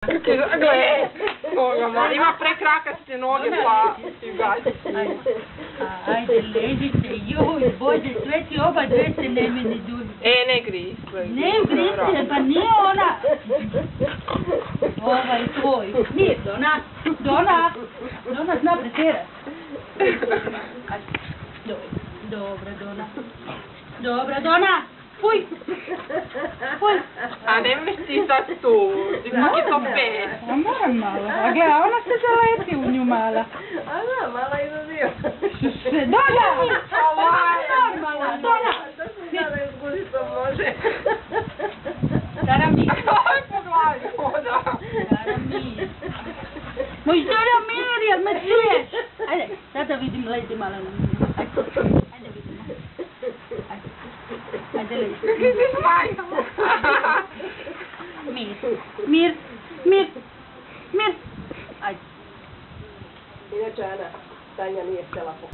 Gle, ima prekrakaste noge pa ti gazi. Ajde, ležite, joj, Bože, sveti, oba dve se ne meni duži. Ne gri. Ne grisite, pa nije ona. Ovaj tvoj. Mir, Dona zna pretjerat. Dobra, Dona. Fuj. A ne meš ti sad tu, ipak je to pet. A moram malo, a gle, ona se zaleti u nju mala. A da, mala izazio. Dona! Normalna, Dona! Da sam znala da izguži to može. Darami. Aj, po glavi hoda. Darami. Moj želja mir, jel me čuješ? Ajde, sad da vidim, lezi malo na mir. Ajde vidimo. Ajde lezi. Ti si smajno. Mir. Ajde. Inače, Ana, Tanja nije htjela